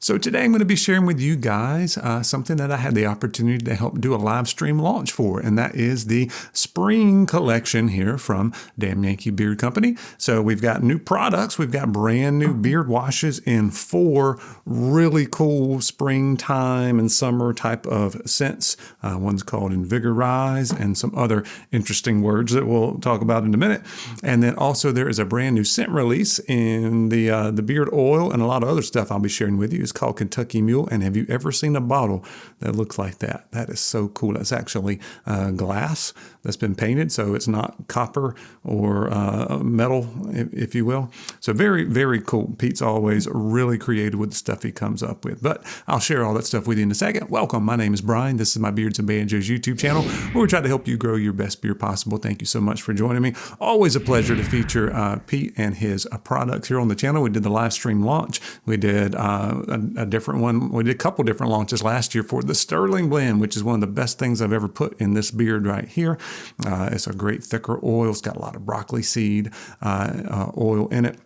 So today I'm going to be sharing with you guys something that I had the opportunity to help do a live stream launch for, and that is the spring collection here from Yankee Beard Company. So we've got new products. We've got brand new beard washes in 4 really cool springtime and summer type of scents. One's called Invigorize and some other interesting words that we'll talk about in a minute. And then also there is a brand new scent release in the beard oil and a lot of other stuff I'll be sharing with you. It's called Kentucky Mule, and have you ever seen a bottle that looks like that? That is so cool. That's actually glass that's been painted, so it's not copper or metal, if you will. So very, very cool. Pete's always really creative with the stuff he comes up with, but I'll share all that stuff with you in a second. Welcome. My name is Brian. This is my Beards and Banjos YouTube channel, where we try to help you grow your best beard possible. Thank you so much for joining me. Always a pleasure to feature Pete and his products here on the channel. We did the live stream launch. We did a different one. We did a couple different launches last year for the Sterling Blend, which is one of the best things I've ever put in this beard right here. It's a great thicker oil. It's got a lot of broccoli seed oil in it.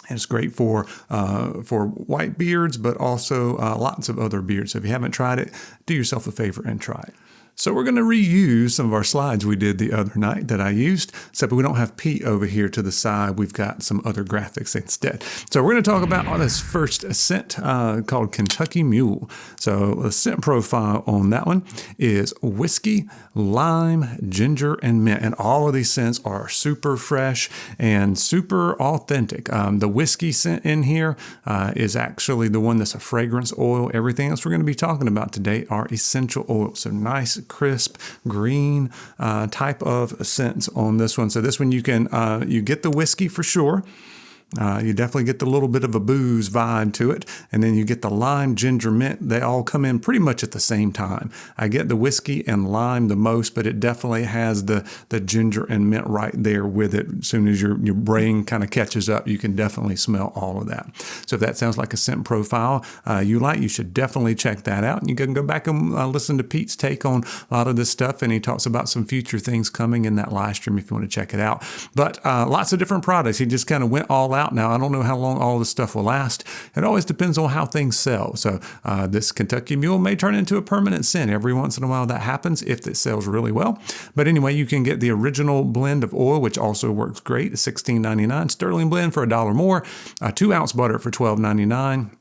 And it's great for white beards, but also lots of other beards. So if you haven't tried it, do yourself a favor and try it. So we're going to reuse some of our slides we did the other night that I used, except we don't have Pete over here to the side. We've got some other graphics instead. So we're going to talk about this first scent called Kentucky Mule. So the scent profile on that one is whiskey, lime, ginger, and mint. And all of these scents are super fresh and super authentic. The whiskey scent in here is actually the one that's a fragrance oil. Everything else we're going to be talking about today are essential oils. So nice, crisp green type of scents on this one. So this one you get the whiskey for sure. You definitely get the little bit of a booze vibe to it. And then you get the lime, ginger, mint. They all come in pretty much at the same time. I get the whiskey and lime the most, but it definitely has the ginger and mint right there with it. As soon as your brain kind of catches up, you can definitely smell all of that. So if that sounds like a scent profile you should definitely check that out. And you can go back and listen to Pete's take on a lot of this stuff. And he talks about some future things coming in that live stream if you want to check it out. But lots of different products. He just kind of went all out. Now, I don't know how long all this stuff will last. It always depends on how things sell. So this Kentucky Mule may turn into a permanent scent. Every once in a while that happens if it sells really well. But anyway, you can get the original blend of oil, which also works great, $16.99. Sterling Blend for $1 more. 2-ounce butter for $12.99.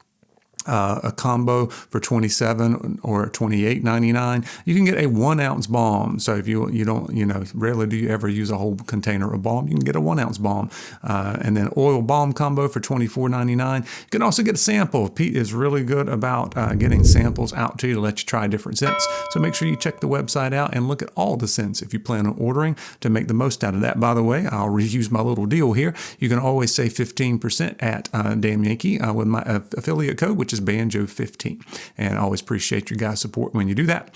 A combo for $27 or $28.99. You can get a 1-ounce balm. So if you don't, rarely do you ever use a whole container of balm, you can get a 1-ounce balm. And then oil balm combo for $24.99. You can also get a sample. Pete is really good about getting samples out to you to let you try different scents. So make sure you check the website out and look at all the scents if you plan on ordering to make the most out of that. By the way, I'll reuse my little deal here. You can always save 15% at Damn Yankee with my affiliate code, which is Banjo15. And I always appreciate your guys' support when you do that.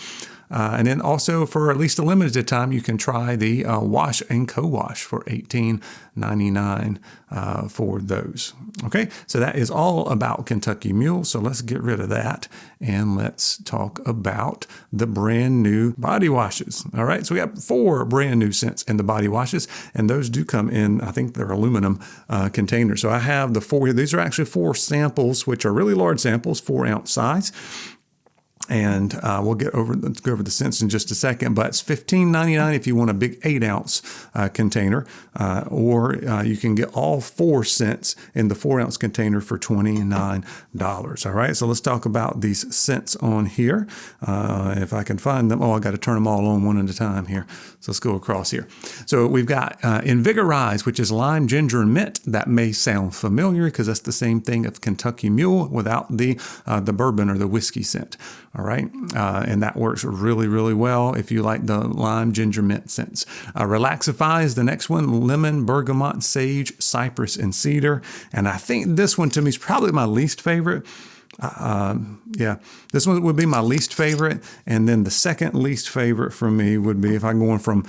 And then also for at least a limited time, you can try the wash and co-wash for $18.99 for those. Okay, so that is all about Kentucky Mule. So let's get rid of that and let's talk about the brand new body washes. All right, so we have 4 brand new scents in the body washes, and those do come in, I think they're aluminum containers. So I have the 4 here. These are actually 4 samples, which are really large samples, 4-ounce size. And let's go over the scents in just a second, but it's $15.99 if you want a big 8-ounce container, or you can get all 4 scents in the 4-ounce container for $29. All right, so let's talk about these scents on here. If I can find them. Oh, I got to turn them all on one at a time here. So let's go across here. So we've got Invigorize, which is lime, ginger, and mint. That may sound familiar because that's the same thing of Kentucky Mule without the bourbon or the whiskey scent. All right, and that works really, really well if you like the lime, ginger, mint scents. Relaxify is the next one: lemon, bergamot, sage, cypress, and cedar. And I think this one to me is probably my least favorite. This one would be my least favorite, and then the second least favorite for me would be, if I'm going from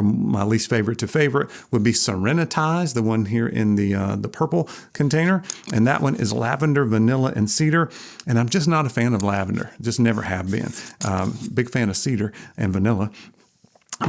my least favorite to favorite, would be Serenitize, the one here in the purple container, and that one is lavender, vanilla, and cedar. And I'm just not a fan of lavender, just never have been. Big fan of cedar and vanilla.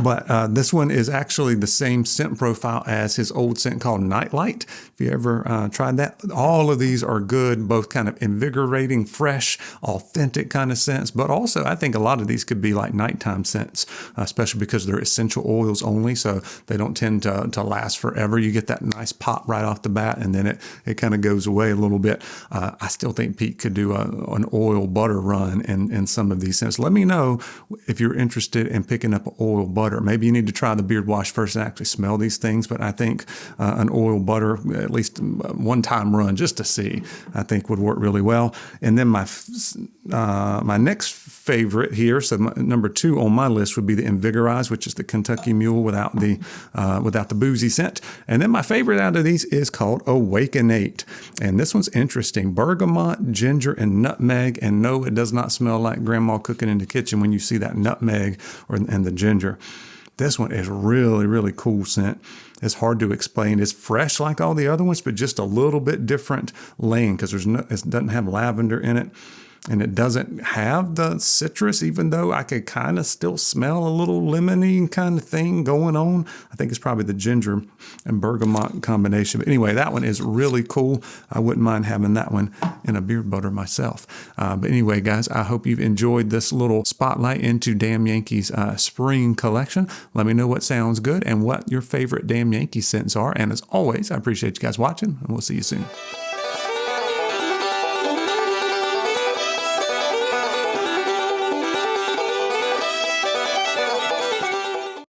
But this one is actually the same scent profile as his old scent called Nightlight. If you ever tried that, all of these are good, both kind of invigorating, fresh, authentic kind of scents. But also, I think a lot of these could be like nighttime scents, especially because they're essential oils only, so they don't tend to last forever. You get that nice pop right off the bat, and then it kind of goes away a little bit. I still think Pete could do an oil butter run in some of these scents. Let me know if you're interested in picking up an oil butter. Maybe you need to try the beard wash first and actually smell these things, but I think an oil butter, at least one time run just to see, I think would work really well. And then my next favorite here, so number 2 on my list would be the Invigorize, which is the Kentucky Mule without the boozy scent. And then my favorite out of these is called Awakenate. And this one's interesting. Bergamot, ginger, and nutmeg. And no, it does not smell like grandma cooking in the kitchen when you see that nutmeg and the ginger. This one is really, really cool scent. It's hard to explain. It's fresh like all the other ones, but just a little bit different lane because it doesn't have lavender in it. And it doesn't have the citrus, even though I could kind of still smell a little lemony kind of thing going on. I think it's probably the ginger and bergamot combination. But anyway, that one is really cool. I wouldn't mind having that one in a beard butter myself. But anyway, guys, I hope you've enjoyed this little spotlight into Damn Yankee's spring collection. Let me know what sounds good and what your favorite Damn Yankee scents are. And as always, I appreciate you guys watching, and we'll see you soon.